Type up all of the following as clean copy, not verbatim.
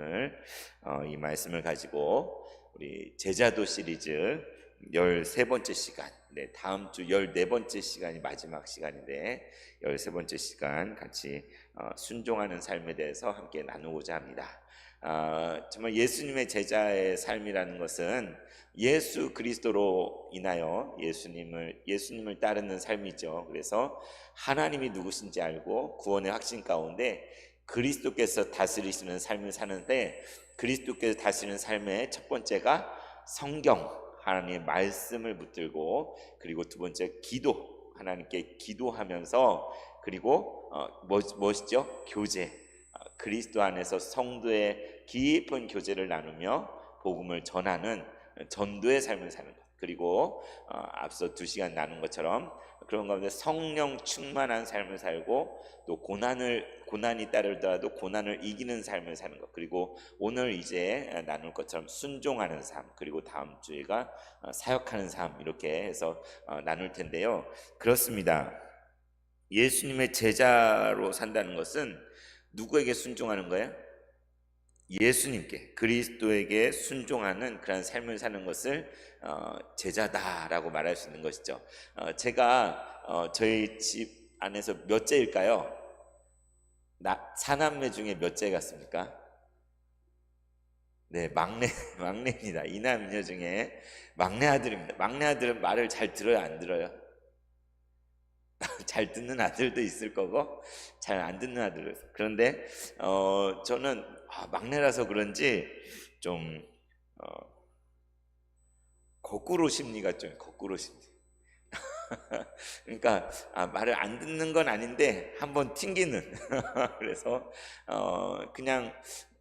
오늘 이 말씀을 가지고 우리 제자도 시리즈 13번째 시간, 다음 주 14번째 시간이 마지막 시간인데 13번째 시간 같이 순종하는 삶에 대해서 함께 나누고자 합니다. 정말 예수님의 제자의 삶이라는 것은 예수 그리스도로 인하여 예수님을 따르는 삶이죠. 그래서 하나님이 누구신지 알고 구원의 확신 가운데 그리스도께서 다스리시는 삶을 사는데, 그리스도께서 다스리는 삶의 첫 번째가 성경, 하나님의 말씀을 붙들고, 그리고 두 번째 기도, 하나님께 기도하면서, 그리고 무엇이죠? 교제, 그리스도 안에서 성도의 깊은 교제를 나누며 복음을 전하는 전도의 삶을 사는 것. 그리고 앞서 2시간 나눈 것처럼 그런 가운데 성령 충만한 삶을 살고, 또 고난이 따르더라도 고난을 이기는 삶을 사는 것. 그리고 오늘 이제 나눌 것처럼 순종하는 삶, 그리고 다음 주에가 사역하는 삶, 이렇게 해서 나눌 텐데요. 그렇습니다. 예수님의 제자로 산다는 것은 누구에게 순종하는 거예요? 예수님께, 그리스도에게 순종하는 그런 삶을 사는 것을 제자다라고 말할 수 있는 것이죠. 제가 저희 집 안에서 몇째일까요? 사남매 중에 몇째 같습니까? 네, 막내입니다. 이남 이녀 중에 막내 아들입니다. 막내 아들은 말을 잘 들어요, 안 들어요? 잘 듣는 아들도 있을 거고 잘 안 듣는 아들도 있어요. 그런데 저는 막내라서 그런지 좀 거꾸로 심리가 좀 거꾸로 심리. 그러니까 말을 안 듣는 건 아닌데 한번 튕기는. 그래서 그냥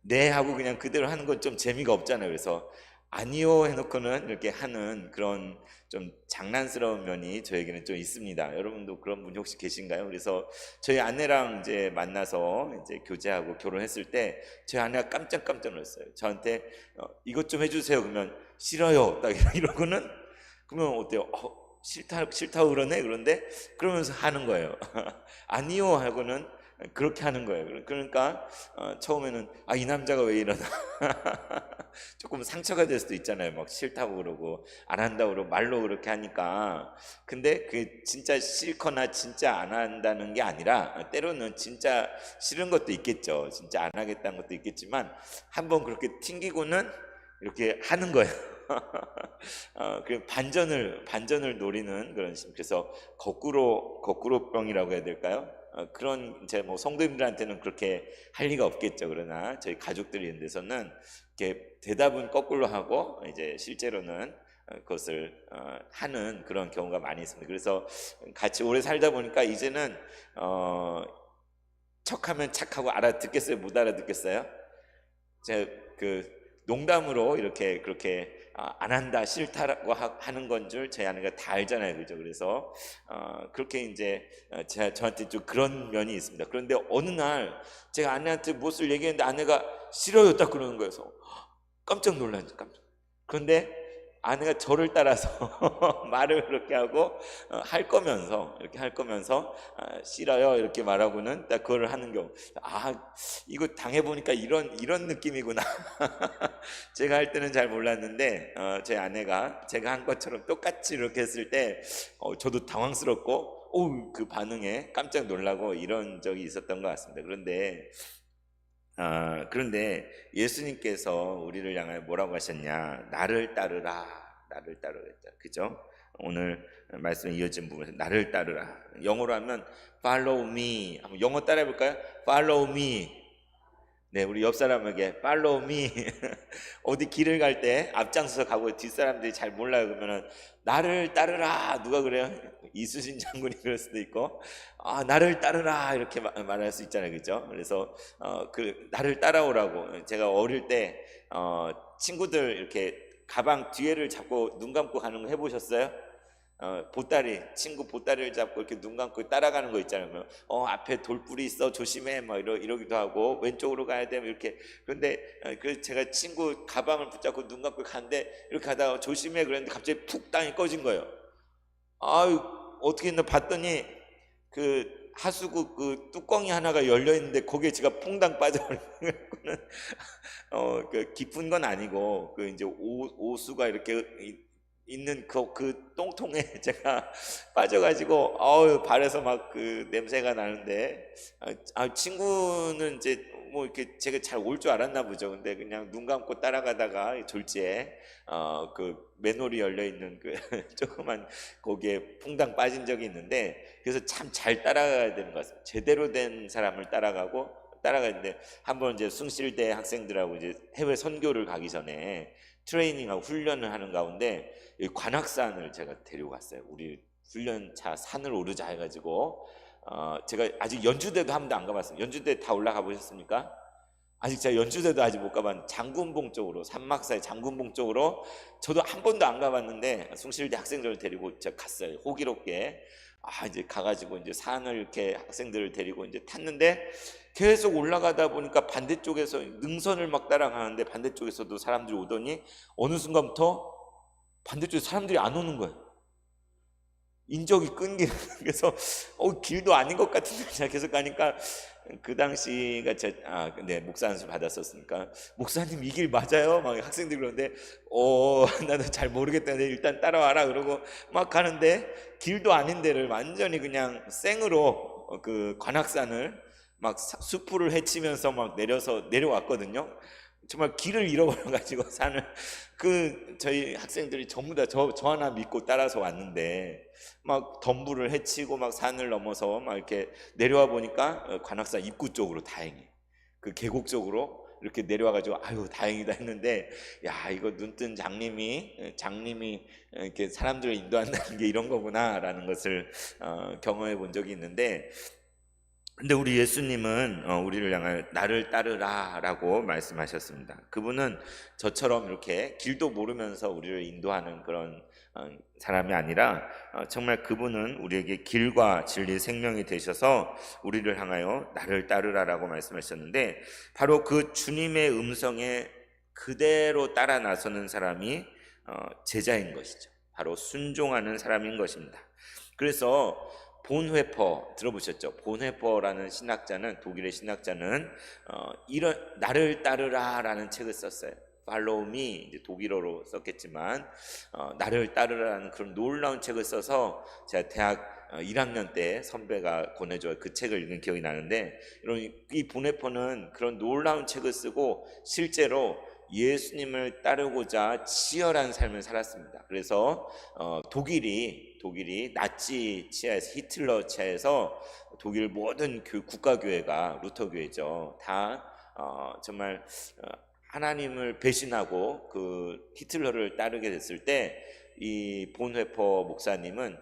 네 하고 그냥 그대로 하는 건 좀 재미가 없잖아요. 그래서 아니요 해놓고는 이렇게 하는 그런 좀 장난스러운 면이 저에게는 좀 있습니다. 여러분도 그런 분 혹시 계신가요? 그래서 저희 아내랑 이제 만나서 이제 교제하고 결혼했을 때 저희 아내가 깜짝 놀랐어요. 저한테 이것 좀 해주세요. 그러면 싫어요. 딱 이러고는, 그러면 어때요? 싫다고 그러네. 그런데 그러면서 하는 거예요. 아니요 하고는 그렇게 하는 거예요. 그러니까 처음에는 이 남자가 왜 이러나 조금 상처가 될 수도 있잖아요. 막 싫다고 그러고 안 한다고 그러고 말로 그렇게 하니까. 근데 그게 진짜 싫거나 진짜 안 한다는 게 아니라, 때로는 진짜 싫은 것도 있겠죠. 진짜 안 하겠다는 것도 있겠지만 한번 그렇게 튕기고는 이렇게 하는 거예요. 그 반전을 노리는 그런 심. 그래서 거꾸로병이라고 해야 될까요? 그런 이제 뭐 성도님들한테는 그렇게 할 리가 없겠죠. 그러나 저희 가족들이 있는 데서는 이렇게 대답은 거꾸로 하고 이제 실제로는 그것을 하는 그런 경우가 많이 있습니다. 그래서 같이 오래 살다 보니까 이제는 척하면 착하고 알아듣겠어요? 못 알아듣겠어요? 제가 농담으로 이렇게 그렇게 안 한다, 싫다라고 하는 건 줄 제 아내가 다 알잖아요, 그죠? 그래서 그렇게 이제 저한테 좀 그런 면이 있습니다. 그런데 어느 날 제가 아내한테 무엇을 얘기했는데 아내가 싫어요, 딱 그러는 거예요. 그래서 깜짝 놀랐죠, 그런데 아내가 저를 따라서 말을 그렇게 하고 이렇게 할 거면서 싫어요 이렇게 말하고는 딱 그걸 하는 경우. 이거 당해보니까 이런 느낌이구나. 제가 할 때는 잘 몰랐는데 제 아내가 제가 한 것처럼 똑같이 이렇게 했을 때 저도 당황스럽고 그 반응에 깜짝 놀라고 이런 적이 있었던 것 같습니다. 그런데 예수님께서 우리를 향하여 뭐라고 하셨냐? 나를 따르라, 나를 따르라 했죠. 그죠? 오늘 말씀 이어진 부분에서 나를 따르라. 영어로 하면 follow me. 한번 영어 따라해 볼까요? follow me. 네, 우리 옆 사람에게 follow me. 어디 길을 갈 때 앞장서서 가고 뒷사람들이 잘 몰라요. 그러면은 나를 따르라. 누가 그래요? 이수신 장군이 그럴 수도 있고, 나를 따르라 이렇게 말할 수 있잖아요, 그죠? 그래서 나를 따라오라고. 제가 어릴 때 친구들 이렇게 가방 뒤에를 잡고 눈 감고 가는 거 해보셨어요? 친구 보따리를 잡고 이렇게 눈 감고 따라가는 거 있잖아요. 그러면 앞에 돌뿌리 있어 조심해 막 이러기도 하고, 왼쪽으로 가야 돼 이렇게. 그런데 제가 친구 가방을 붙잡고 눈 감고 가는데 이렇게 하다가 조심해 그랬는데 갑자기 푹 땅이 꺼진 거예요. 어떻게 했나 봤더니 그 하수구 그 뚜껑이 하나가 열려 있는데 거기에 제가 퐁당 빠져버리는 거는 그 깊은 건 아니고 그 이제 오수가 이렇게 있는 그 똥통에 제가 빠져가지고 발에서 막 그 냄새가 나는데 친구는 이제 뭐 이렇게 제가 잘 올 줄 알았나 보죠. 근데 그냥 눈 감고 따라가다가 졸지에 그 맨홀이 열려 있는 그 조그만 거기에 퐁당 빠진 적이 있는데, 그래서 참 잘 따라가야 되는 것 같습니다. 제대로 된 사람을 따라가는데 한번 이제 숭실대 학생들하고 이제 해외 선교를 가기 전에 트레이닝하고 훈련을 하는 가운데 이 관악산을 제가 데려갔어요. 우리 훈련차 산을 오르자 해가지고 제가 아직 연주대도 한 번도 안 가봤어요. 연주대 다 올라가 보셨습니까? 아직 제가 연주대도 아직 못 가봤는데 장군봉 쪽으로, 산막사의 장군봉 쪽으로 저도 한 번도 안 가봤는데 숭실대 학생들을 데리고 제가 갔어요. 호기롭게 이제 가가지고 이제 산을 이렇게 학생들을 데리고 이제 탔는데, 계속 올라가다 보니까 반대쪽에서 능선을 막 따라가는데 반대쪽에서도 사람들이 오더니 어느 순간부터 반대쪽에 사람들이 안 오는 거예요. 인적이 끊기는. 그래서 길도 아닌 것 같은데 제가 계속 가니까 그 당시가 목사 안수 받았었으니까, 목사님 이 길 맞아요? 막 학생들이 그러는데 나도 잘 모르겠다는데 일단 따라와라 그러고 막 가는데, 길도 아닌 데를 완전히 그냥 생으로 그 관악산을 막 수풀을 헤치면서 막 내려왔거든요. 정말 길을 잃어버려 가지고 산을, 저희 학생들이 전부 다 저 하나 믿고 따라서 왔는데 막 덤불을 헤치고 막 산을 넘어서 막 이렇게 내려와 보니까 관악산 입구 쪽으로 다행히 그 계곡 쪽으로 이렇게 내려와 가지고 아유 다행이다 했는데, 야 이거 눈뜬 장님이 이렇게 사람들을 인도한다는 게 이런 거구나라는 것을 경험해 본 적이 있는데, 근데 우리 예수님은 우리를 향하여 나를 따르라라고 말씀하셨습니다. 그분은 저처럼 이렇게 길도 모르면서 우리를 인도하는 그런 사람이 아니라 정말 그분은 우리에게 길과 진리 생명이 되셔서 우리를 향하여 나를 따르라라고 말씀하셨는데, 바로 그 주님의 음성에 그대로 따라 나서는 사람이 제자인 것이죠. 바로 순종하는 사람인 것입니다. 그래서 본회퍼 들어보셨죠? 본회퍼라는 신학자는, 독일의 신학자는 이런 나를 따르라라는 책을 썼어요. Follow me, 이제 독일어로 썼겠지만 나를 따르라는 그런 놀라운 책을 써서 제가 대학 1학년 때 선배가 권해줘 그 책을 읽은 기억이 나는데, 이 본회퍼는 그런 놀라운 책을 쓰고 실제로 예수님을 따르고자 치열한 삶을 살았습니다. 그래서 독일이 나치 치하에서, 히틀러 치하에서 독일 모든 국가교회가 루터교회죠. 다 정말 하나님을 배신하고 그 히틀러를 따르게 됐을 때 이 본회퍼 목사님은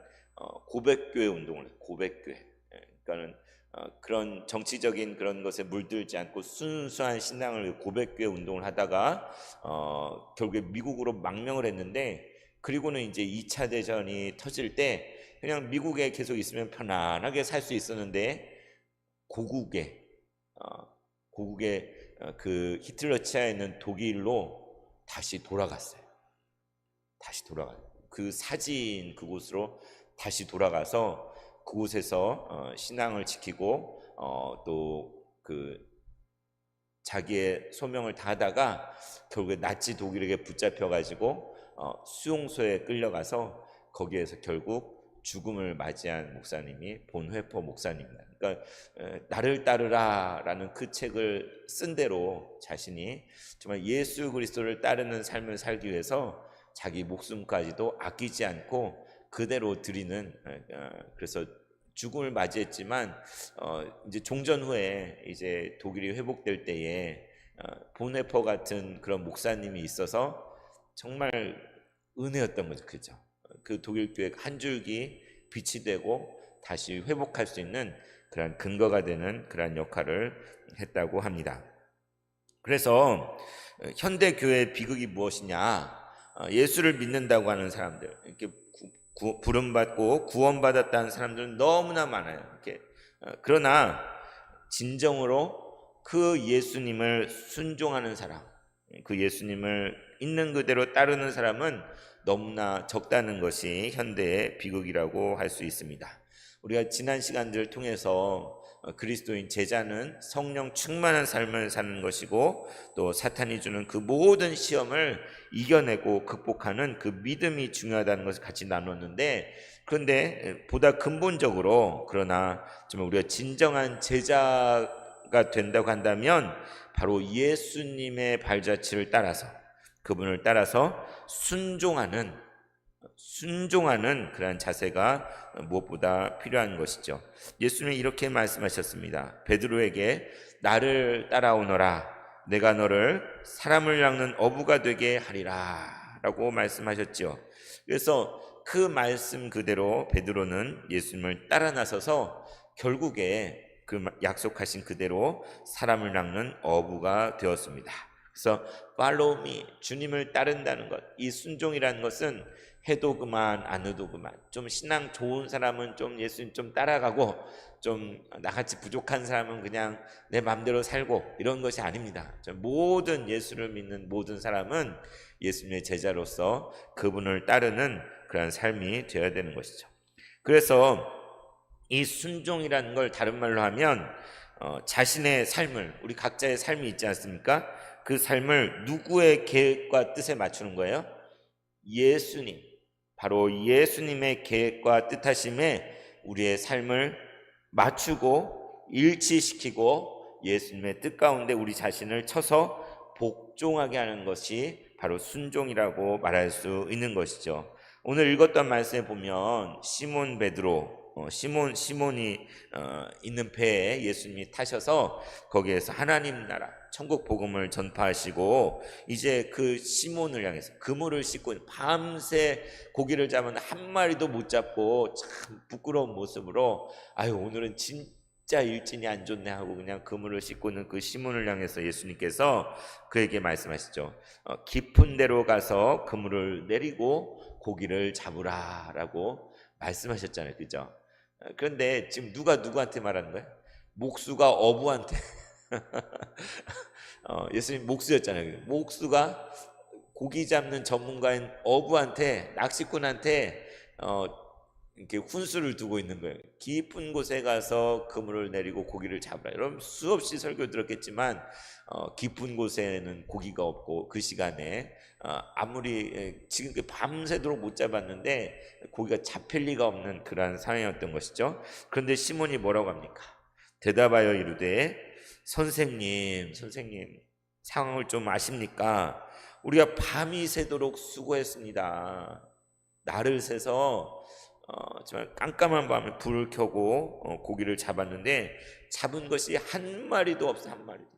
고백교회 운동을 했어요. 고백교회. 그러니까는 그런 정치적인 그런 것에 물들지 않고 순수한 신앙을 고백교회 운동을 하다가 결국에 미국으로 망명을 했는데, 그리고는 이제 2차 대전이 터질 때 그냥 미국에 계속 있으면 편안하게 살 수 있었는데 고국에 그 히틀러 치하에 있는 독일로 다시 돌아갔어요. 그 사진 그곳으로 다시 돌아가서 그곳에서 신앙을 지키고 또 그 자기의 소명을 다하다가 결국에 나치 독일에게 붙잡혀 가지고 수용소에 끌려가서 거기에서 결국 죽음을 맞이한 목사님이 본회퍼 목사님입니다. 그러니까 나를 따르라라는 그 책을 쓴 대로 자신이 정말 예수 그리스도를 따르는 삶을 살기 위해서 자기 목숨까지도 아끼지 않고 그대로 드리는, 그래서 죽음을 맞이했지만 이제 종전 후에 이제 독일이 회복될 때에 본회퍼 같은 그런 목사님이 있어서 정말 은혜였던 거죠. 그죠? 그 독일 교회 한 줄기 빛이 되고 다시 회복할 수 있는 그런 근거가 되는 그런 역할을 했다고 합니다. 그래서 현대 교회의 비극이 무엇이냐? 예수를 믿는다고 하는 사람들, 이렇게 부름받고 구원받았다는 사람들은 너무나 많아요. 이렇게 그러나 진정으로 그 예수님을 순종하는 사람, 그 예수님을 있는 그대로 따르는 사람은 너무나 적다는 것이 현대의 비극이라고 할 수 있습니다. 우리가 지난 시간들을 통해서 그리스도인 제자는 성령 충만한 삶을 사는 것이고, 또 사탄이 주는 그 모든 시험을 이겨내고 극복하는 그 믿음이 중요하다는 것을 같이 나눴는데, 그런데 보다 근본적으로, 그러나 좀 우리가 진정한 제자가 된다고 한다면 바로 예수님의 발자취를 따라서, 그분을 따라서 순종하는 그러한 자세가 무엇보다 필요한 것이죠. 예수님이 이렇게 말씀하셨습니다. 베드로에게 나를 따라오너라, 내가 너를 사람을 낚는 어부가 되게 하리라 라고 말씀하셨죠. 그래서 그 말씀 그대로 베드로는 예수님을 따라 나서서 결국에 그 약속하신 그대로 사람을 낚는 어부가 되었습니다. 그래서 follow me, 주님을 따른다는 것, 이 순종이라는 것은 해도 그만 안 해도 그만, 좀 신앙 좋은 사람은 좀 예수님 좀 따라가고, 좀 나같이 부족한 사람은 그냥 내 마음대로 살고, 이런 것이 아닙니다. 모든 예수를 믿는 모든 사람은 예수님의 제자로서 그분을 따르는 그런 삶이 되어야 되는 것이죠. 그래서 이 순종이라는 걸 다른 말로 하면 자신의 삶을, 우리 각자의 삶이 있지 않습니까? 그 삶을 누구의 계획과 뜻에 맞추는 거예요? 예수님, 바로 예수님의 계획과 뜻하심에 우리의 삶을 맞추고 일치시키고 예수님의 뜻 가운데 우리 자신을 쳐서 복종하게 하는 것이 바로 순종이라고 말할 수 있는 것이죠. 오늘 읽었던 말씀에 보면 시몬 베드로, 시몬이 있는 배에 예수님이 타셔서 거기에서 하나님 나라 천국 복음을 전파하시고, 이제 그 시몬을 향해서 그물을 씻고 밤새 고기를 잡은 한 마리도 못 잡고 참 부끄러운 모습으로, 아유 오늘은 진짜 일진이 안 좋네 하고 그냥 그물을 씻고 있는 그 시몬을 향해서 예수님께서 그에게 말씀하시죠. 깊은 데로 가서 그물을 내리고 고기를 잡으라 라고 말씀하셨잖아요. 그죠? 그런데 지금 누가 누구한테 말하는 거예요? 목수가 어부한테. 예수님 목수였잖아요. 목수가 고기 잡는 전문가인 어부한테, 낚시꾼한테 이렇게 훈수를 두고 있는 거예요. 깊은 곳에 가서 그물을 내리고 고기를 잡으라. 여러분 수없이 설교 들었겠지만 깊은 곳에는 고기가 없고, 그 시간에 아무리 지금 밤새도록 못 잡았는데 고기가 잡힐 리가 없는 그러한 상황이었던 것이죠. 그런데 시몬이 뭐라고 합니까? 대답하여 이르되 선생님 상황을 좀 아십니까? 우리가 밤이 새도록 수고했습니다. 날을 새서 정말 깜깜한 밤에 불을 켜고 고기를 잡았는데 잡은 것이 한 마리도 없어. 한 마리도.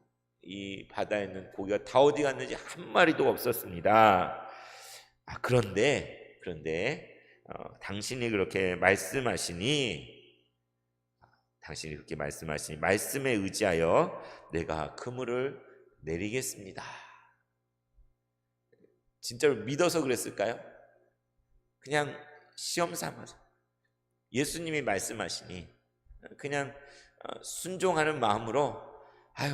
이 바다에 있는 고기가 다 어디 갔는지 한 마리도 없었습니다. 그런데 당신이 그렇게 말씀하시니 말씀에 의지하여 내가 그물을 내리겠습니다. 진짜로 믿어서 그랬을까요? 그냥 시험 삼아서 예수님이 말씀하시니 그냥 순종하는 마음으로, 아유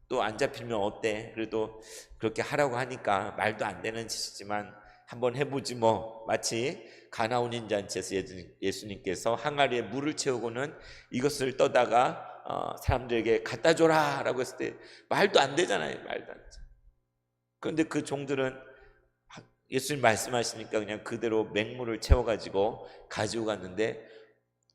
또 안 잡히면 어때? 그래도 그렇게 하라고 하니까 말도 안 되는 짓이지만 한번 해보지 뭐. 마치 가나온 잔치에서 예수님께서 항아리에 물을 채우고는 이것을 떠다가 사람들에게 갖다 줘라 라고 했을 때 말도 안 되잖아요. 말도 안 되죠. 그런데 그 종들은 예수님 말씀하시니까 그냥 그대로 맹물을 채워가지고 가지고 갔는데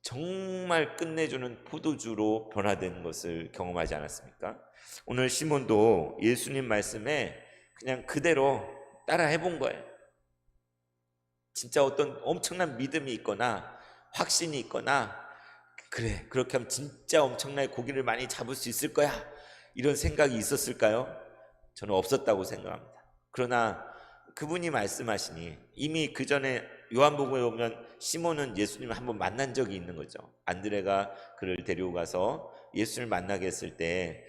정말 끝내주는 포도주로 변화된 것을 경험하지 않았습니까? 오늘 시몬도 예수님 말씀에 그냥 그대로 따라 해본 거예요. 진짜 어떤 엄청난 믿음이 있거나 확신이 있거나, 그래 그렇게 하면 진짜 엄청나게 고기를 많이 잡을 수 있을 거야, 이런 생각이 있었을까요? 저는 없었다고 생각합니다. 그러나 그분이 말씀하시니, 이미 그 전에 요한복음에 보면 시몬은 예수님을 한번 만난 적이 있는 거죠. 안드레가 그를 데리고 가서 예수님을 만나게 했을 때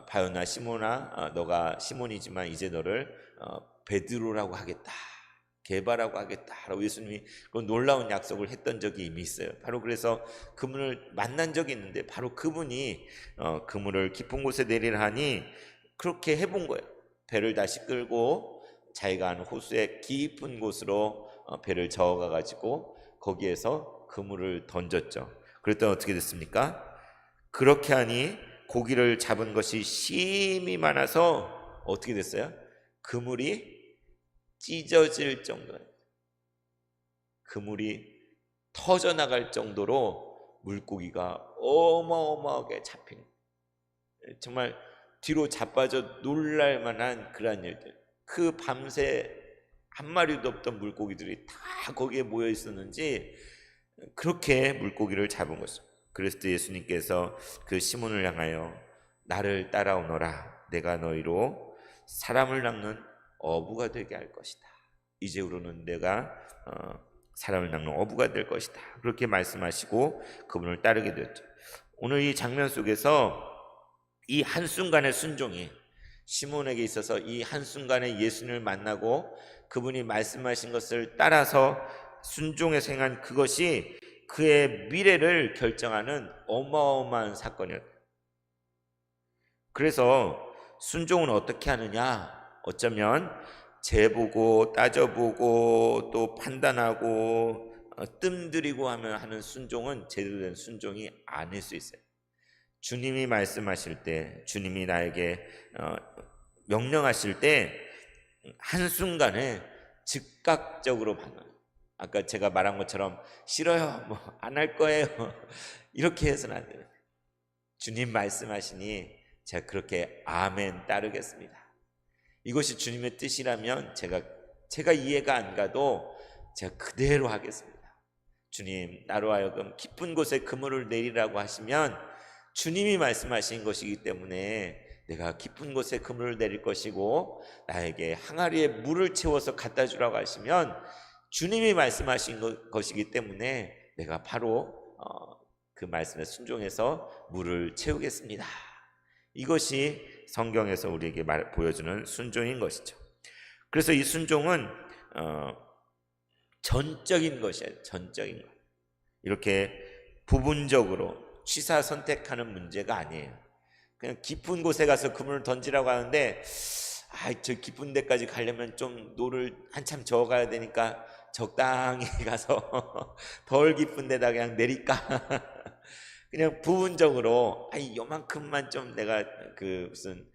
바요나 시몬아, 너가 시몬이지만 이제 너를 베드로라고 하겠다, 게바라고 하겠다라고 예수님이 그 놀라운 약속을 했던 적이 이미 있어요. 바로 그래서 그분을 만난 적이 있는데, 바로 그분이 그물을 깊은 곳에 내리라 하니 그렇게 해본 거예요. 배를 다시 끌고 자기가 아는 호수의 깊은 곳으로 배를 저어가 가지고 거기에서 그물을 던졌죠. 그랬더니 어떻게 됐습니까? 그렇게 하니 고기를 잡은 것이 심이 많아서 어떻게 됐어요? 그물이 찢어질 정도예요. 그물이 터져나갈 정도로 물고기가 어마어마하게 잡힌, 정말 뒤로 자빠져 놀랄 만한 그러한 일들. 그 밤새 한 마리도 없던 물고기들이 다 거기에 모여 있었는지 그렇게 물고기를 잡은 것이죠. 그랬을 때 예수님께서 그 시몬을 향하여 나를 따라오너라, 내가 너희로 사람을 낚는 어부가 되게 할 것이다. 이제후로는 내가 사람을 낚는 어부가 될 것이다. 그렇게 말씀하시고 그분을 따르게 되었죠. 오늘 이 장면 속에서 이 한순간의 순종이, 시몬에게 있어서 이 한순간에 예수님을 만나고 그분이 말씀하신 것을 따라서 순종해서 행한 그것이 그의 미래를 결정하는 어마어마한 사건이었어요. 그래서 순종은 어떻게 하느냐? 어쩌면 재보고 따져보고 또 판단하고 뜸들이고 하는 순종은 제대로 된 순종이 아닐 수 있어요. 주님이 말씀하실 때, 주님이 나에게 명령하실 때 한순간에 즉각적으로 반응. 아까 제가 말한 것처럼 싫어요, 뭐 안 할 거예요, 이렇게 해서는 안 돼요. 주님 말씀하시니 제가 그렇게 아멘 따르겠습니다. 이것이 주님의 뜻이라면 제가 이해가 안 가도 제가 그대로 하겠습니다. 주님, 나로 하여금 깊은 곳에 그물을 내리라고 하시면 주님이 말씀하신 것이기 때문에 내가 깊은 곳에 그물을 내릴 것이고, 나에게 항아리에 물을 채워서 갖다 주라고 하시면 주님이 말씀하신 것이기 때문에 내가 바로 그 말씀에 순종해서 물을 채우겠습니다. 이것이 성경에서 우리에게 보여주는 순종인 것이죠. 그래서 이 순종은 전적인 것이에요. 전적인 것. 이렇게 부분적으로 취사 선택하는 문제가 아니에요. 그냥 깊은 곳에 가서 그물을 던지라고 하는데, 저 깊은 데까지 가려면 좀 노를 한참 저어가야 되니까 적당히 가서 덜 깊은 데다 그냥 내릴까? 그냥 부분적으로 요만큼만 좀 내가 무슨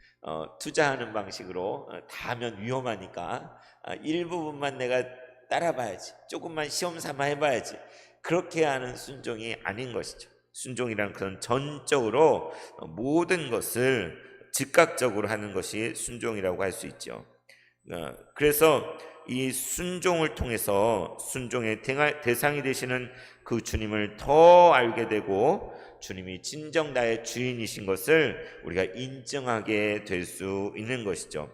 투자하는 방식으로 다 하면 위험하니까 일부분만 내가 따라봐야지, 조금만 시험 삼아 해봐야지, 그렇게 하는 순종이 아닌 것이죠. 순종이란 그런 전적으로 모든 것을 즉각적으로 하는 것이 순종이라고 할 수 있죠. 그래서 이 순종을 통해서 순종의 대상이 되시는 그 주님을 더 알게 되고, 주님이 진정 나의 주인이신 것을 우리가 인정하게 될 수 있는 것이죠.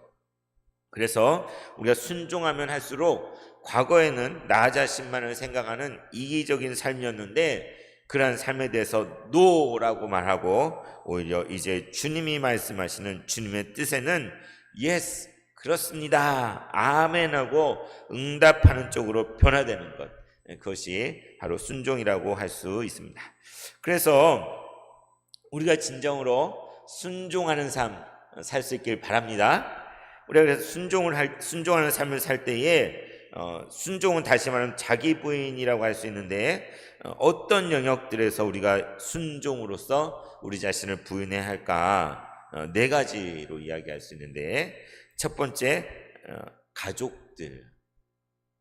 그래서 우리가 순종하면 할수록, 과거에는 나 자신만을 생각하는 이기적인 삶이었는데 그러한 삶에 대해서 노라고 말하고, 오히려 이제 주님이 말씀하시는 주님의 뜻에는 예스, 그렇습니다, 아멘하고 응답하는 쪽으로 변화되는 것, 그것이 바로 순종이라고 할 수 있습니다. 그래서 우리가 진정으로 순종하는 삶 살 수 있길 바랍니다. 우리가 그래서 순종하는 삶을 살 때에 순종은 다시 말하면 자기 부인이라고 할 수 있는데, 어떤 영역들에서 우리가 순종으로서 우리 자신을 부인해야 할까? 네 가지로 이야기할 수 있는데, 첫 번째,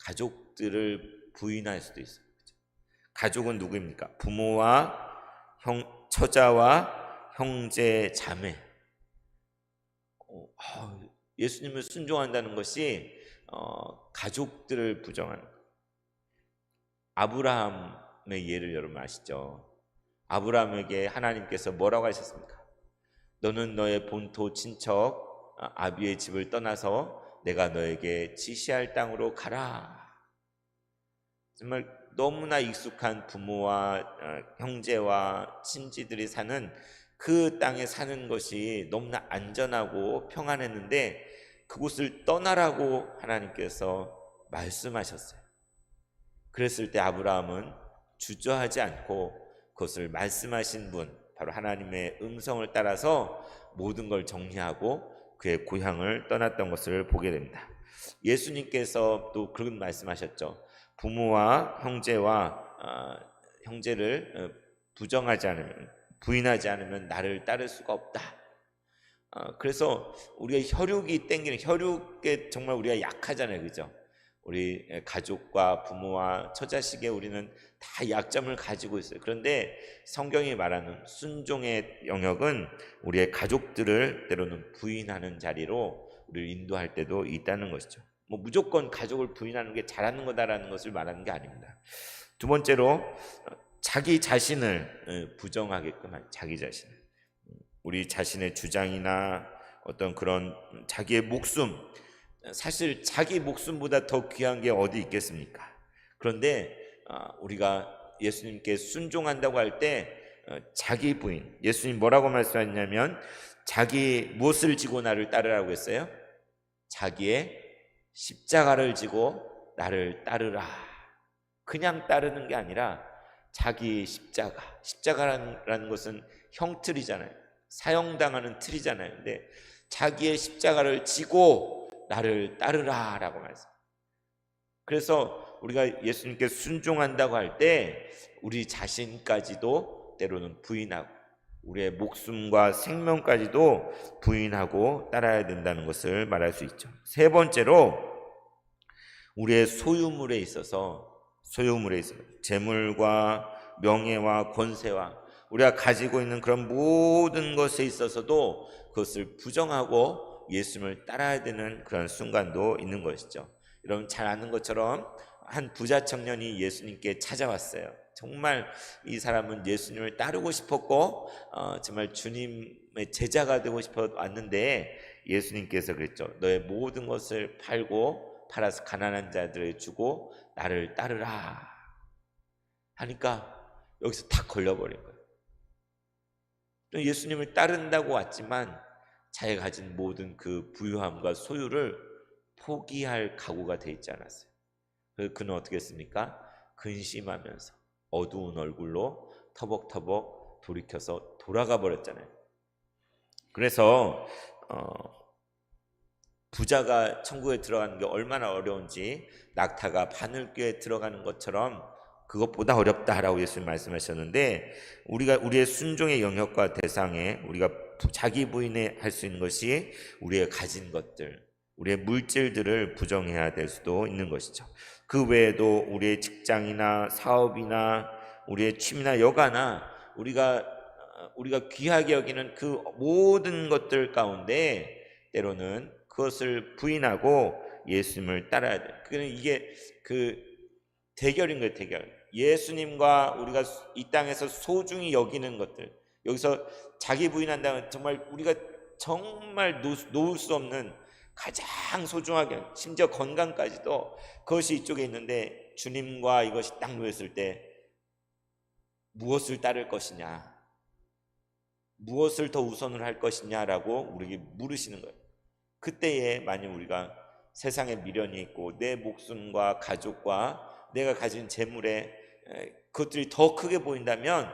가족들을 부인할 수도 있어요. 가족은 누구입니까? 부모와 처자와 형제, 자매. 예수님을 순종한다는 것이 가족들을 부정하는 거예요. 아브라함의 예를 여러분 아시죠? 아브라함에게 하나님께서 뭐라고 하셨습니까? 너는 너의 본토 친척 아비의 집을 떠나서 내가 너에게 지시할 땅으로 가라. 정말 너무나 익숙한 부모와 형제와 친지들이 사는 그 땅에 사는 것이 너무나 안전하고 평안했는데, 그곳을 떠나라고 하나님께서 말씀하셨어요. 그랬을 때 아브라함은 주저하지 않고 그것을 말씀하신 분, 바로 하나님의 음성을 따라서 모든 걸 정리하고 그의 고향을 떠났던 것을 보게 됩니다. 예수님께서 또 그런 말씀하셨죠. 부모와 형제를 부정하지 않으면, 부인하지 않으면 나를 따를 수가 없다. 그래서 우리가 혈육이 땡기는, 혈육에 정말 우리가 약하잖아요, 그죠? 우리 가족과 부모와 처자식에 우리는 다 약점을 가지고 있어요. 그런데 성경이 말하는 순종의 영역은 우리의 가족들을 때로는 부인하는 자리로 우리를 인도할 때도 있다는 것이죠. 뭐 무조건 가족을 부인하는 게 잘하는 거다라는 것을 말하는 게 아닙니다. 두 번째로 자기 자신을 부정하게끔 한, 자기 자신을, 우리 자신의 주장이나 어떤 그런 자기의 목숨, 사실 자기 목숨보다 더 귀한 게 어디 있겠습니까? 그런데 우리가 예수님께 순종한다고 할 때 자기 부인, 예수님 뭐라고 말씀하셨냐면 자기 무엇을 지고 나를 따르라고 했어요? 자기의 십자가를 지고 나를 따르라. 그냥 따르는 게 아니라 자기 십자가, 십자가라는 것은 형틀이잖아요. 사형당하는 틀이잖아요. 근데 자기의 십자가를 지고 나를 따르라 라고 말씀. 그래서 우리가 예수님께 순종한다고 할 때 우리 자신까지도 때로는 부인하고 우리의 목숨과 생명까지도 부인하고 따라야 된다는 것을 말할 수 있죠. 세 번째로 우리의 소유물에 있어서 재물과 명예와 권세와 우리가 가지고 있는 그런 모든 것에 있어서도 그것을 부정하고 예수님을 따라야 되는 그런 순간도 있는 것이죠. 여러분 잘 아는 것처럼 한 부자 청년이 예수님께 찾아왔어요. 정말 이 사람은 예수님을 따르고 싶었고 정말 주님의 제자가 되고 싶어 왔는데 예수님께서 그랬죠. 너의 모든 것을 팔아서 가난한 자들에게 주고 나를 따르라 하니까 여기서 탁 걸려버린 거예요. 예수님을 따른다고 왔지만 자기가 가진 모든 그 부유함과 소유를 포기할 각오가 돼 있지 않았어요. 그래서 그는 어떻게 했습니까? 근심하면서 어두운 얼굴로 터벅터벅 돌이켜서 돌아가 버렸잖아요. 그래서 부자가 천국에 들어가는 게 얼마나 어려운지 낙타가 바늘귀에 들어가는 것처럼 그것보다 어렵다라고 예수님 말씀하셨는데, 우리의 순종의 영역과 대상에 우리가 자기 부인할 수 있는 것이 우리의 가진 것들, 우리의 물질들을 부정해야 될 수도 있는 것이죠. 그 외에도 우리의 직장이나 사업이나 우리의 취미나 여가나 우리가 귀하게 여기는 그 모든 것들 가운데 때로는 그것을 부인하고 예수님을 따라야 돼요. 이게 그 대결인 거예요, 대결. 예수님과 우리가 이 땅에서 소중히 여기는 것들, 여기서 자기 부인한다면 정말 우리가 정말 놓을 수 없는 가장 소중하게, 심지어 건강까지도 그것이 이쪽에 있는데 주님과 이것이 딱 놓였을 때 무엇을 따를 것이냐, 무엇을 더 우선을 할 것이냐라고 우리에게 물으시는 거예요. 그때에 만약 우리가 세상에 미련이 있고 내 목숨과 가족과 내가 가진 재물에 그것들이 더 크게 보인다면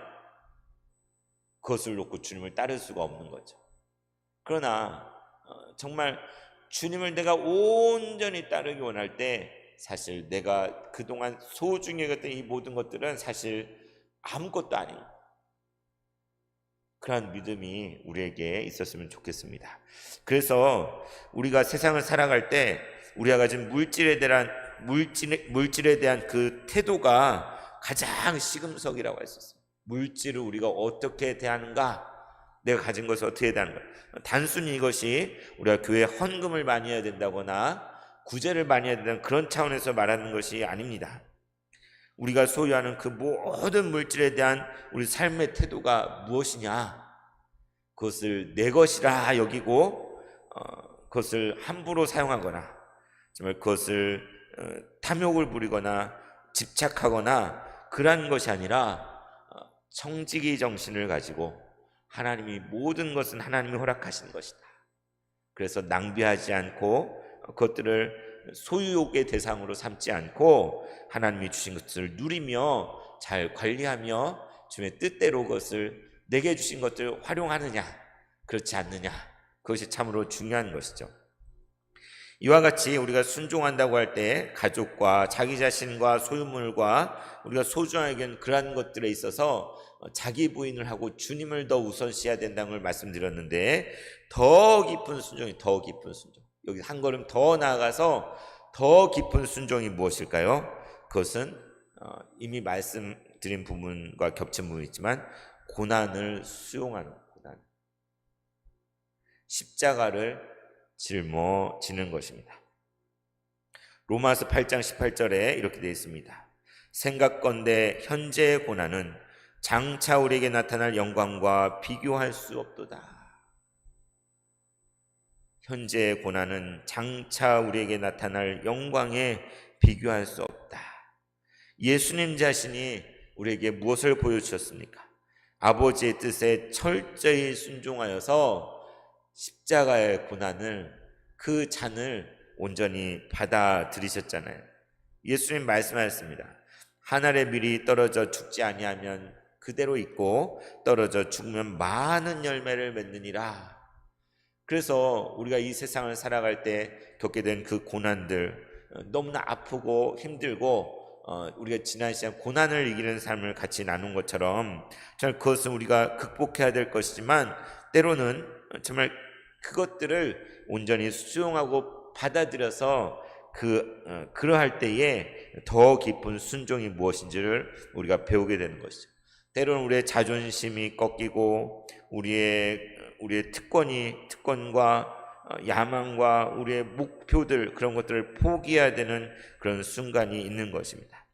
그것을 놓고 주님을 따를 수가 없는 거죠. 그러나 정말 주님을 내가 온전히 따르기 원할 때 사실 내가 그동안 소중히 여겼던 이 모든 것들은 사실 아무것도 아닌 그런 믿음이 우리에게 있었으면 좋겠습니다. 그래서 우리가 세상을 살아갈 때 우리가 가진 물질에 대한 그 태도가 가장 시금석이라고 할 수 있어요. 물질을 우리가 어떻게 대하는가, 내가 가진 것을 어떻게 대하는가. 단순히 이것이 우리가 교회에 헌금을 많이 해야 된다거나 구제를 많이 해야 된다는 그런 차원에서 말하는 것이 아닙니다. 우리가 소유하는 그 모든 물질에 대한 우리 삶의 태도가 무엇이냐, 그것을 내 것이라 여기고 그것을 함부로 사용하거나 정말 그것을 탐욕을 부리거나 집착하거나 그러한 것이 아니라 청지기 정신을 가지고 하나님이 모든 것은 하나님이 허락하신 것이다. 그래서 낭비하지 않고 그것들을 소유욕의 대상으로 삼지 않고 하나님이 주신 것을 누리며 잘 관리하며 주님의 뜻대로 그것을 내게 주신 것들을 활용하느냐 그렇지 않느냐, 그것이 참으로 중요한 것이죠. 이와 같이 우리가 순종한다고 할 때 가족과 자기 자신과 소유물과 우리가 소중하게 여기는 그러한 것들에 있어서 자기 부인을 하고 주님을 더 우선시해야 된다는 걸 말씀드렸는데, 더 깊은 순종이, 더 깊은 순종, 여기 한 걸음 더 나아가서 더 깊은 순종이 무엇일까요? 그것은 이미 말씀드린 부분과 겹친 부분이 있지만 고난을 수용하는, 고난, 십자가를 짊어지는 것입니다. 로마서 8장 18절에 이렇게 되어 있습니다. 생각건대 현재의 고난은 장차 우리에게 나타날 영광과 비교할 수 없도다. 현재의 고난은 장차 우리에게 나타날 영광에 비교할 수 없다. 예수님 자신이 우리에게 무엇을 보여주셨습니까? 아버지의 뜻에 철저히 순종하여서 십자가의 고난을, 그 잔을 온전히 받아들이셨잖아요. 예수님 말씀하셨습니다. 한 알의 밀이 떨어져 죽지 아니하면 그대로 있고 떨어져 죽으면 많은 열매를 맺느니라. 그래서 우리가 이 세상을 살아갈 때 겪게 된 그 고난들, 너무나 아프고 힘들고 우리가 지난 시간 고난을 이기는 삶을 같이 나눈 것처럼 정말 그것은 우리가 극복해야 될 것이지만, 때로는 정말 그것들을 온전히 수용하고 받아들여서 그러할 때에 더 깊은 순종이 무엇인지를 우리가 배우게 되는 것이죠. 때로는 우리의 자존심이 꺾이고 우리의 특권과 야망과 우리의 목표들, 그런 것들을 포기해야 되는 그런 순간이 있는 것입니다.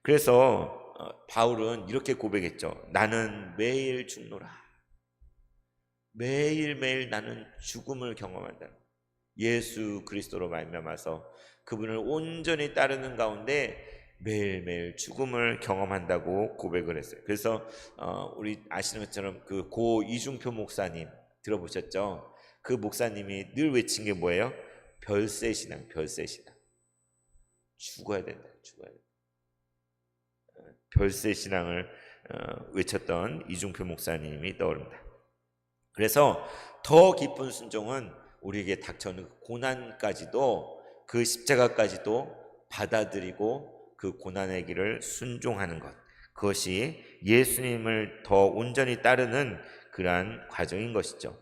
그래서 바울은 이렇게 고백했죠. 나는 매일 죽노라. 매일매일 나는 죽음을 경험한다. 예수 그리스도로 말미암아서 그분을 온전히 따르는 가운데 매일매일 죽음을 경험한다고 고백을 했어요. 그래서 우리 아시는 것처럼 그 고 이중표 목사님 들어보셨죠? 그 목사님이 늘 외친 게 뭐예요? 별세신앙, 별세신앙. 죽어야 된다, 죽어야 된다. 별세신앙을 외쳤던 이중표 목사님이 떠오릅니다. 그래서 더 깊은 순종은 우리에게 닥쳐오는 고난까지도, 그 십자가까지도 받아들이고 그 고난의 길을 순종하는 것, 그것이 예수님을 더 온전히 따르는 그러한 과정인 것이죠.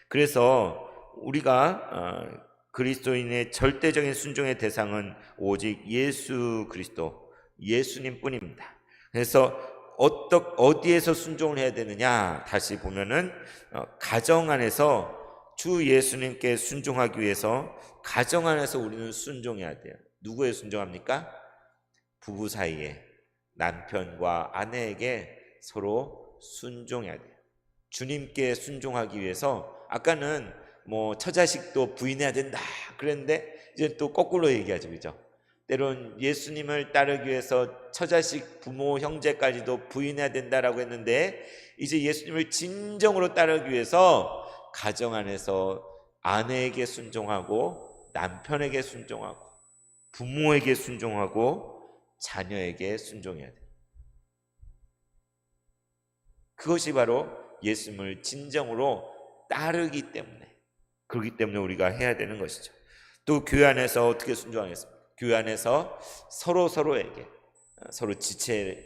그래서 우리가 그리스도인의 절대적인 순종의 대상은 오직 예수 그리스도, 예수님뿐입니다. 그래서 어디에서 순종을 해야 되느냐, 다시 보면은 가정 안에서 주 예수님께 순종하기 위해서 가정 안에서 우리는 순종해야 돼요. 누구에 순종합니까? 부부 사이에 남편과 아내에게 서로 순종해야 돼요. 주님께 순종하기 위해서, 아까는 뭐 처자식도 부인해야 된다 그랬는데 이제 또 거꾸로 얘기하죠, 그죠? 때론 예수님을 따르기 위해서 처자식, 부모, 형제까지도 부인해야 된다라고 했는데, 이제 예수님을 진정으로 따르기 위해서 가정 안에서 아내에게 순종하고 남편에게 순종하고 부모에게 순종하고 자녀에게 순종해야 돼요. 그것이 바로 예수님을 진정으로 따르기 때문에, 그렇기 때문에 우리가 해야 되는 것이죠. 또 교회 안에서 어떻게 순종하겠습니까? 교회 안에서 서로에게, 서로 지체,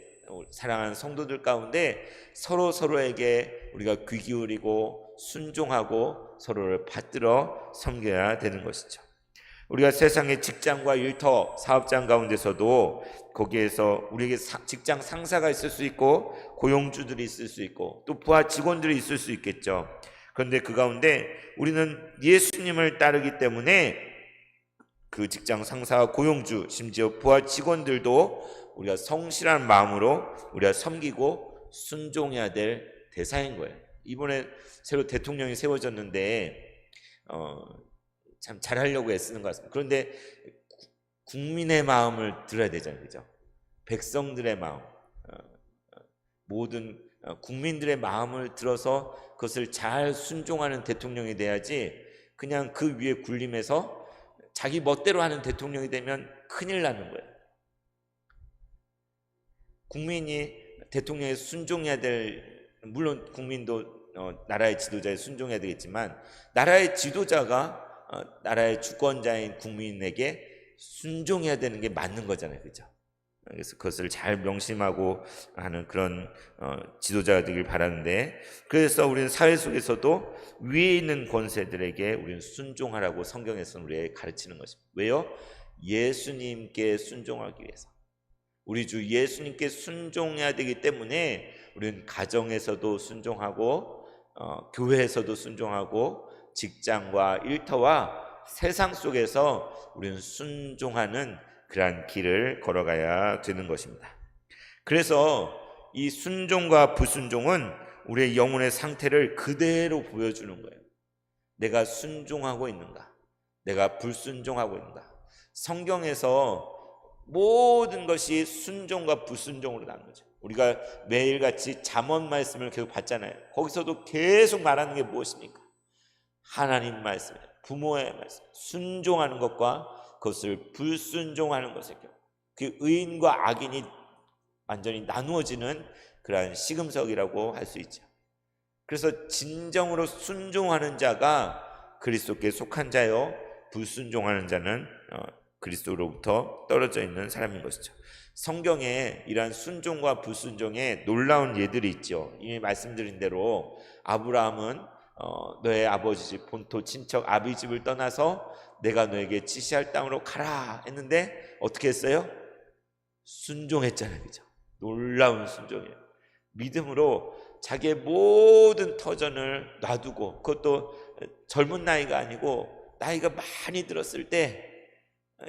사랑하는 성도들 가운데 서로에게 우리가 귀 기울이고 순종하고 서로를 받들어 섬겨야 되는 것이죠. 우리가 세상의 직장과 일터, 사업장 가운데서도 거기에서 우리에게 직장 상사가 있을 수 있고 고용주들이 있을 수 있고 또 부하 직원들이 있을 수 있겠죠. 그런데 그 가운데 우리는 예수님을 따르기 때문에 그 직장 상사와 고용주, 심지어 부하 직원들도 우리가 성실한 마음으로 우리가 섬기고 순종해야 될 대상인 거예요. 이번에 새로 대통령이 세워졌는데 참 잘하려고 애쓰는 것 같습니다. 그런데 국민의 마음을 들어야 되잖아요, 그죠? 백성들의 마음, 모든 국민들의 마음을 들어서 그것을 잘 순종하는 대통령이 돼야지, 그냥 그 위에 군림해서 자기 멋대로 하는 대통령이 되면 큰일 나는 거예요. 국민이 대통령에 순종해야 될, 물론 국민도 나라의 지도자에 순종해야 되겠지만, 나라의 지도자가 나라의 주권자인 국민에게 순종해야 되는 게 맞는 거잖아요, 그죠? 그래서 그것을 잘 명심하고 하는 그런 지도자가 되길 바라는데, 그래서 우리는 사회 속에서도 위에 있는 권세들에게 우리는 순종하라고 성경에서는 우리에게 가르치는 것입니다. 왜요? 예수님께 순종하기 위해서. 우리 주 예수님께 순종해야 되기 때문에 우리는 가정에서도 순종하고 교회에서도 순종하고 직장과 일터와 세상 속에서 우리는 순종하는 그러한 길을 걸어가야 되는 것입니다. 그래서 이 순종과 불순종은 우리의 영혼의 상태를 그대로 보여주는 거예요. 내가 순종하고 있는가, 내가 불순종하고 있는가. 성경에서 모든 것이 순종과 불순종으로 나누죠. 우리가 매일같이 잠언 말씀을 계속 봤잖아요. 거기서도 계속 말하는 게 무엇입니까? 하나님 말씀, 부모의 말씀, 순종하는 것과 그것을 불순종하는 것의 경우, 그 의인과 악인이 완전히 나누어지는 그러한 시금석이라고 할 수 있죠. 그래서 진정으로 순종하는 자가 그리스도께 속한 자요, 불순종하는 자는 그리스도로부터 떨어져 있는 사람인 것이죠. 성경에 이러한 순종과 불순종의 놀라운 예들이 있죠. 이미 말씀드린 대로 아브라함은 너의 아버지 집 본토 친척 아비 집을 떠나서 내가 너에게 지시할 땅으로 가라 했는데 어떻게 했어요? 순종했잖아요. 그죠? 놀라운 순종이에요. 믿음으로 자기의 모든 터전을 놔두고, 그것도 젊은 나이가 아니고 나이가 많이 들었을 때,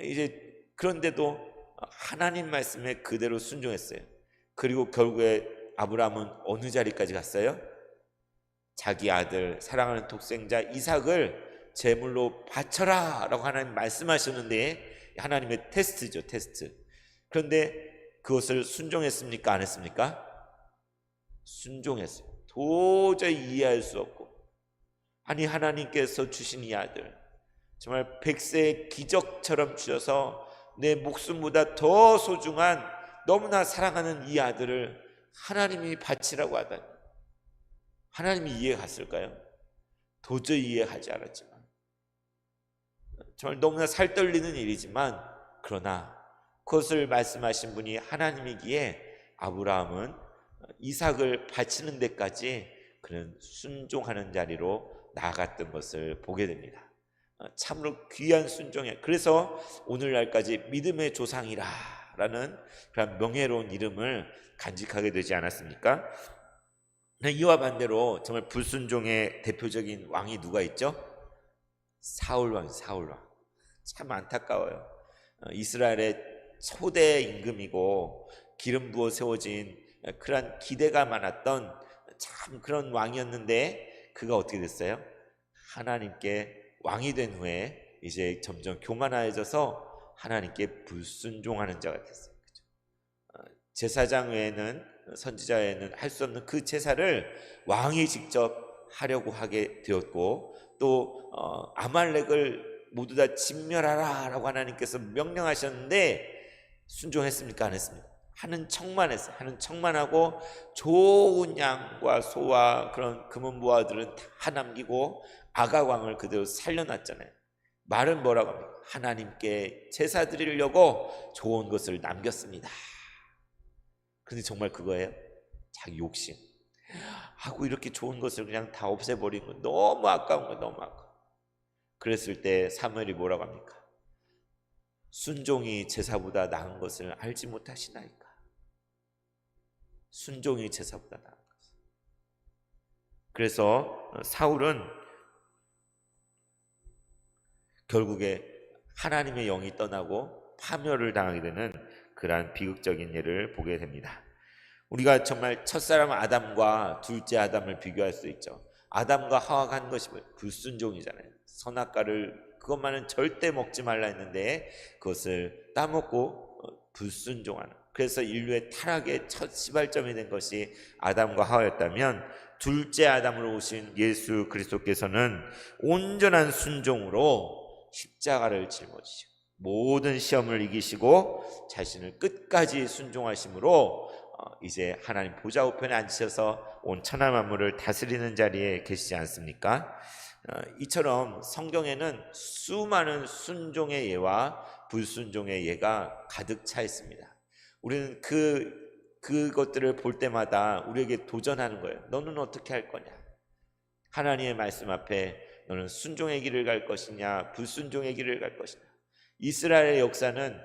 이제 그런데도 하나님 말씀에 그대로 순종했어요. 그리고 결국에 아브라함은 어느 자리까지 갔어요? 자기 아들 사랑하는 독생자 이삭을 제물로 바쳐라 라고 하나님 말씀하셨는데, 하나님의 테스트죠, 테스트. 그런데 그것을 순종했습니까? 안 했습니까? 순종했어요. 도저히 이해할 수 없고, 아니 하나님께서 주신 이 아들 정말 백세의 기적처럼 주셔서 내 목숨보다 더 소중한 너무나 사랑하는 이 아들을 하나님이 바치라고 하다니, 하나님이 이해가 갔을까요? 도저히 이해하지 않았지만, 정말 너무나 살떨리는 일이지만, 그러나 그것을 말씀하신 분이 하나님이기에 아브라함은 이삭을 바치는 데까지 그는 순종하는 자리로 나아갔던 것을 보게 됩니다. 참으로 귀한 순종이에요. 그래서 오늘날까지 믿음의 조상이라라는 그런 명예로운 이름을 간직하게 되지 않았습니까? 이와 반대로 정말 불순종의 대표적인 왕이 누가 있죠? 사울왕, 사울왕. 참 안타까워요. 이스라엘의 초대 임금이고 기름 부어 세워진 그런 기대가 많았던 참 그런 왕이었는데, 그가 어떻게 됐어요? 하나님께 왕이 된 후에 이제 점점 교만해져서 하나님께 불순종하는 자가 됐어요. 제사장 외에는, 선지자 외에는 할 수 없는 그 제사를 왕이 직접 하려고 하게 되었고, 또 아말렉을 모두 다 진멸하라 라고 하나님께서 명령하셨는데 순종했습니까? 안 했습니까? 하는 척만 했어요. 하는 척만 하고 좋은 양과 소와 그런 금은보화들은 다 남기고 아가왕을 그대로 살려놨잖아요. 말은 뭐라고 합니까? 하나님께 제사 드리려고 좋은 것을 남겼습니다. 근데 정말 그거예요? 자기 욕심 하고 이렇게 좋은 것을 그냥 다 없애버린 건 너무 아까운 거, 너무 아까워. 그랬을 때 사무엘이 뭐라고 합니까? 순종이 제사보다 나은 것을 알지 못하시나이까. 순종이 제사보다 나은 것. 그래서 사울은 결국에 하나님의 영이 떠나고 파멸을 당하게 되는 그러한 비극적인 예를 보게 됩니다. 우리가 정말 첫사람 아담과 둘째 아담을 비교할 수 있죠. 아담과 하와가 한 것이 불순종이잖아요. 선악과를 그것만은 절대 먹지 말라 했는데 그것을 따먹고 불순종하는, 그래서 인류의 타락의 첫 시발점이 된 것이 아담과 하와였다면, 둘째 아담으로 오신 예수 그리스도께서는 온전한 순종으로 십자가를 짊어지시고 모든 시험을 이기시고 자신을 끝까지 순종하심으로 이제 하나님 보좌 우편에 앉으셔서 온 천하 만물을 다스리는 자리에 계시지 않습니까? 이처럼 성경에는 수많은 순종의 예와 불순종의 예가 가득 차 있습니다. 우리는 그것들을 볼 때마다 우리에게 도전하는 거예요. 너는 어떻게 할 거냐? 하나님의 말씀 앞에 너는 순종의 길을 갈 것이냐, 불순종의 길을 갈 것이냐. 이스라엘의 역사는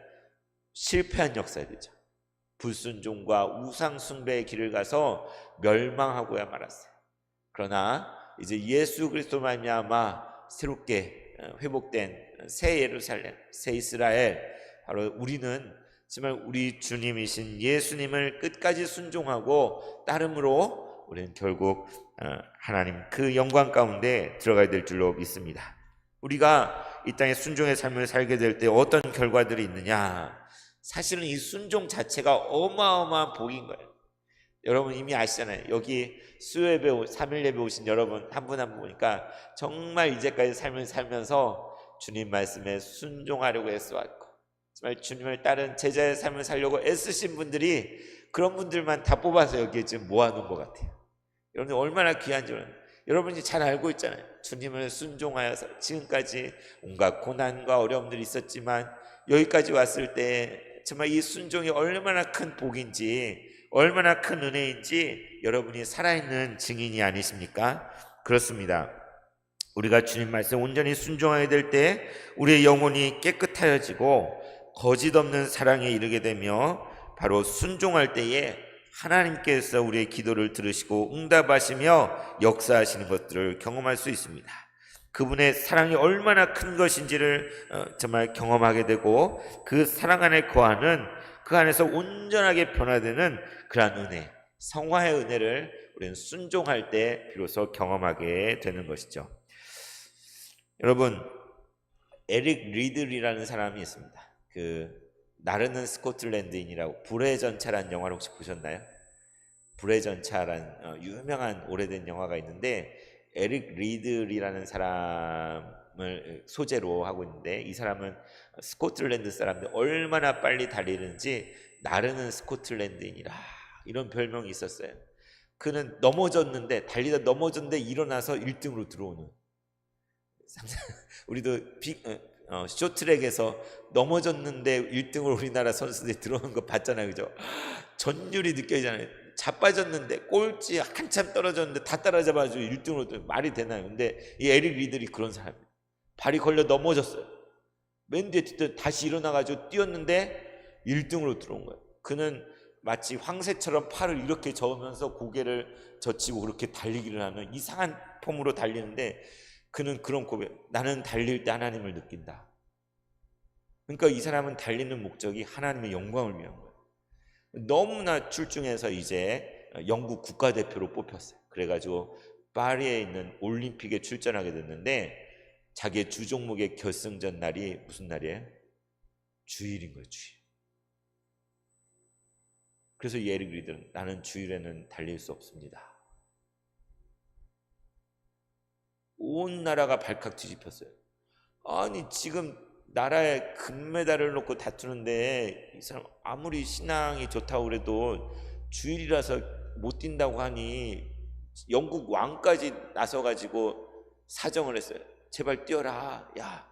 실패한 역사들이죠. 불순종과 우상 숭배의 길을 가서 멸망하고야 말았어요. 그러나 이제 예수 그리스도 말미암아 새롭게 회복된 새 예루살렘, 새 이스라엘, 바로 우리는 정말 우리 주님이신 예수님을 끝까지 순종하고 따름으로 우리는 결국 하나님 그 영광 가운데 들어가야 될 줄로 믿습니다. 우리가 이 땅에 순종의 삶을 살게 될 때 어떤 결과들이 있느냐? 사실은 이 순종 자체가 어마어마한 복인 거예요. 여러분 이미 아시잖아요. 여기 수요예배 3일 예배 오신 여러분 한 분 한 분 보니까 정말 이제까지 삶을 살면서 주님 말씀에 순종하려고 애써왔고, 정말 주님을 따른 제자의 삶을 살려고 애쓰신 분들이, 그런 분들만 다 뽑아서 여기에 지금 모아놓은 것 같아요. 여러분이 얼마나 귀한 줄은 여러분이 잘 알고 있잖아요. 주님을 순종하여서 지금까지 온갖 고난과 어려움들이 있었지만 여기까지 왔을 때 정말 이 순종이 얼마나 큰 복인지, 얼마나 큰 은혜인지 여러분이 살아있는 증인이 아니십니까? 그렇습니다. 우리가 주님 말씀 온전히 순종하게 될 때 우리의 영혼이 깨끗하여지고 거짓 없는 사랑에 이르게 되며, 바로 순종할 때에 하나님께서 우리의 기도를 들으시고 응답하시며 역사하시는 것들을 경험할 수 있습니다. 그분의 사랑이 얼마나 큰 것인지를 정말 경험하게 되고, 그 사랑 안에 거하는, 그 안에서 온전하게 변화되는 그러한 은혜, 성화의 은혜를 우리는 순종할 때 비로소 경험하게 되는 것이죠. 여러분, 에릭 리들이라는 사람이 있습니다. 나르는 스코틀랜드인이라고, 불의 전차라는 영화를 혹시 보셨나요? 불의 전차라는 유명한 오래된 영화가 있는데, 에릭 리들이라는 사람을 소재로 하고 있는데, 이 사람은 스코틀랜드 사람들 얼마나 빨리 달리는지 나르는 스코틀랜드인이라 이런 별명이 있었어요. 그는 넘어졌는데, 달리다 넘어졌는데 일어나서 1등으로 들어오는, 우리도 쇼트랙에서 넘어졌는데 1등으로 우리나라 선수들이 들어오는 거 봤잖아요. 그죠? 전율이 느껴지잖아요. 자빠졌는데 꼴찌 한참 떨어졌는데 다 따라잡아가지고 1등으로, 말이 되나요? 근데 이 에릭 리들이 그런 사람이에요. 발이 걸려 넘어졌어요. 맨 뒤에 다시 일어나가지고 뛰었는데 1등으로 들어온 거예요. 그는 마치 황새처럼 팔을 이렇게 저으면서 고개를 젖히고 그렇게 달리기를 하는 이상한 폼으로 달리는데, 그는 그런 고백, 나는 달릴 때 하나님을 느낀다. 그러니까 이 사람은 달리는 목적이 하나님의 영광을 위한 거예요. 너무나 출중해서 이제 영국 국가대표로 뽑혔어요. 그래가지고 파리에 있는 올림픽에 출전하게 됐는데, 자기의 주 종목의 결승전 날이 무슨 날이에요? 주일인 거예요. 주일. 그래서 이 에릭 리들은, 나는 주일에는 달릴 수 없습니다. 온 나라가 발칵 뒤집혔어요. 아니 지금 나라에 금메달을 놓고 다투는데, 이 사람 아무리 신앙이 좋다고 그래도 주일이라서 못 뛴다고 하니 영국 왕까지 나서가지고 사정을 했어요. 제발 뛰어라. 야,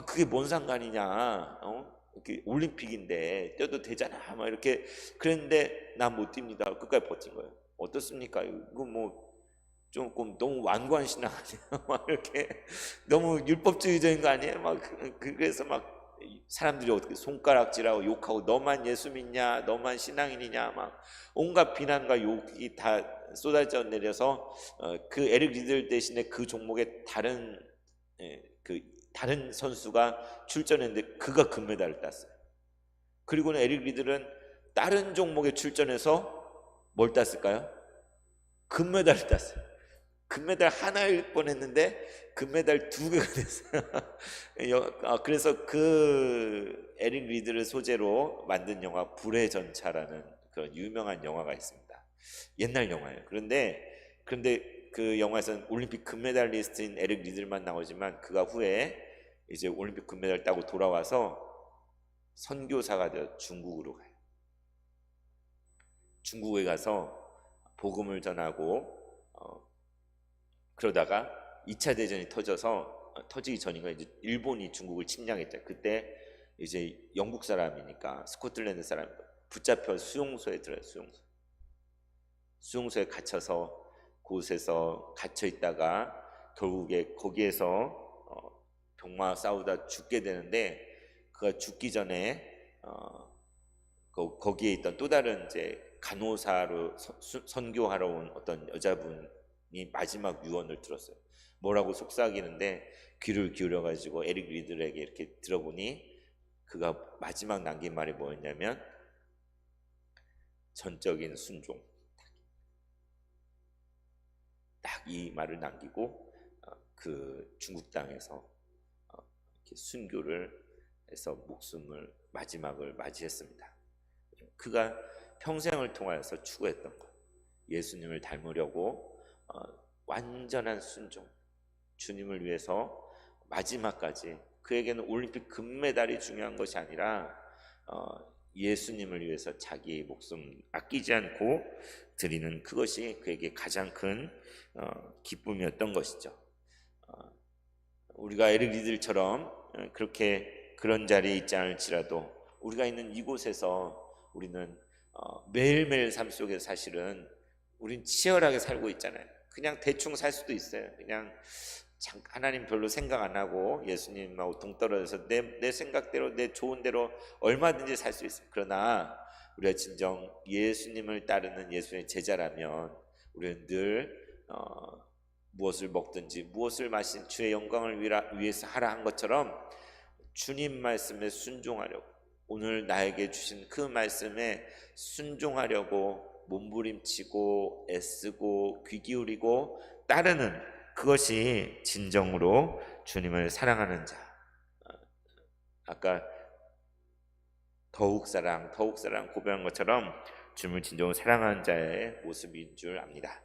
그게 뭔 상관이냐? 이렇게 올림픽인데 뛰어도 되잖아. 막 이렇게 그랬는데, 난 못 뜁니다. 끝까지 버틴 거예요. 어떻습니까? 이거 뭐 조금 너무 완고한 신앙 아니에요? 막 이렇게 너무 율법주의적인 거 아니에요? 막 그래서 막 사람들이 어떻게 손가락질하고 욕하고, 너만 예수 믿냐, 너만 신앙인이냐, 막 온갖 비난과 욕이 다 쏟아져 내려서 그 에릭 리들 대신에 그 종목에 다른 선수가 출전했는데 그가 금메달을 땄어요. 그리고는 에릭 리들은 다른 종목에 출전해서 뭘 땄을까요? 금메달을 땄어요. 금메달 하나일 뻔했는데 금메달 2개가 됐어요. 그래서 그 에릭 리드를 소재로 만든 영화 불의 전차라는 그런 유명한 영화가 있습니다. 옛날 영화예요. 그런데 그 영화에서는 올림픽 금메달리스트인 에릭 리들만 나오지만, 그가 후에 이제 올림픽 금메달 따고 돌아와서 선교사가 되어 중국으로 가요. 중국에 가서 복음을 전하고, 그러다가 2차 대전이 터지기 전인가 이제 일본이 중국을 침략했죠. 그때 이제 영국 사람이니까, 스코틀랜드 사람이니까 붙잡혀 수용소에 들어요. 수용소에 갇혀서 곳에서 갇혀 있다가 결국에 거기에서 병마와 싸우다 죽게 되는데, 그가 죽기 전에 거기에 있던 또 다른 이제 간호사로 선교하러 온 어떤 여자분이 마지막 유언을 들었어요. 뭐라고 속삭이는데 귀를 기울여 가지고 에릭 리들에게 이렇게 들어보니 그가 마지막 남긴 말이 뭐였냐면 전적인 순종. 딱 이 말을 남기고 그 중국 땅에서 이렇게 순교를 해서 마지막을 맞이했습니다. 그가 평생을 통하여서 추구했던 것, 예수님을 닮으려고 완전한 순종, 주님을 위해서 마지막까지. 그에게는 올림픽 금메달이 중요한 것이 아니라 예수님을 위해서 자기의 목숨 아끼지 않고 드리는 그것이 그에게 가장 큰 기쁨이었던 것이죠. 우리가 에릭 리들처럼 그렇게 그런 자리에 있지 않을지라도 우리가 있는 이곳에서 우리는 매일매일 삶 속에서 사실은 우린 치열하게 살고 있잖아요. 그냥 대충 살 수도 있어요. 그냥 하나님 별로 생각 안 하고 예수님하고 동떨어져서 내 생각대로, 내 좋은 대로 얼마든지 살 수 있어요. 그러나 우리가 진정 예수님을 따르는 예수님의 제자라면 우리는 늘 무엇을 먹든지 무엇을 마신 주의 영광을 위해서 하라 한 것처럼 주님 말씀에 순종하려고, 오늘 나에게 주신 그 말씀에 순종하려고 몸부림치고 애쓰고 귀 기울이고 따르는, 그것이 진정으로 주님을 사랑하는 자. 아까 더욱 사랑 고백한 것처럼 주님을 진정으로 사랑하는 자의 모습인 줄 압니다.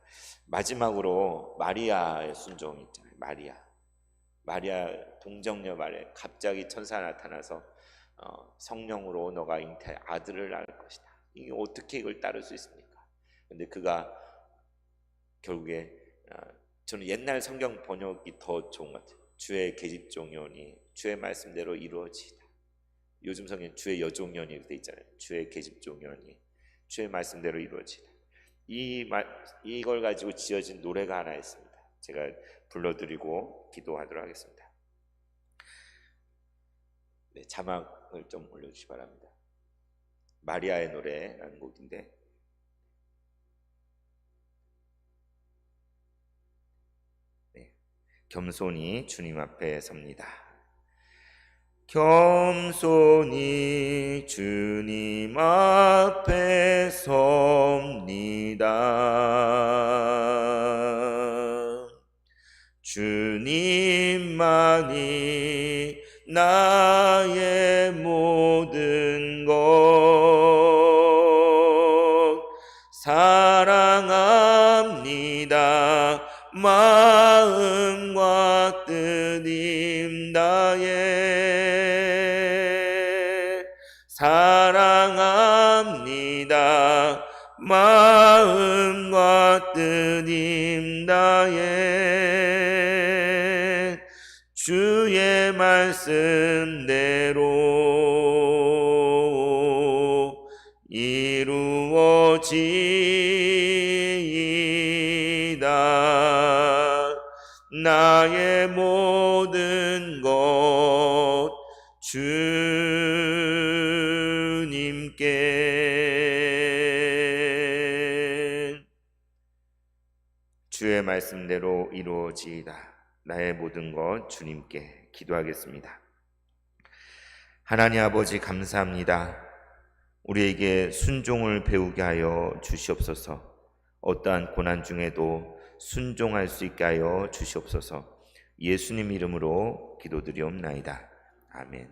마지막으로 마리아의 순종이 있잖아요. 마리아 동정녀 말에 갑자기 천사가 나타나서 성령으로 너가 잉태할 아들을 낳을 것이다. 이게 어떻게 이걸 따를 수 있습니까? 근데 그가 결국에 저는 옛날 성경 번역이 더 좋은 것 같아요. 주의 계집종연이 주의 말씀대로 이루어지다. 요즘 성경 주의 여종연이 돼 있잖아요. 주의 계집종연이 주의 말씀대로 이루어지다. 이걸 가지고 지어진 노래가 하나 있습니다. 제가 불러드리고 기도하도록 하겠습니다. 네, 자막을 좀 올려주시기 바랍니다. 마리아의 노래라는 곡인데, 네, 겸손히 주님 앞에 섭니다. 겸손히 주님 앞에 섭니다. 주님만이 나의 모든 것 사랑합니다. 마음과 뜻임 다해 사랑합니다. 마음과 뜻임 다해 주의 말씀대로 이루어지이다. 나의 모든 것 주님께. 주의 말씀대로 이루어지이다. 나의 모든 것 주님께. 기도하겠습니다. 하나님 아버지, 감사합니다. 우리에게 순종을 배우게 하여 주시옵소서. 어떠한 고난 중에도 순종할 수 있게 하여 주시옵소서. 예수님 이름으로 기도드리옵나이다. 아멘.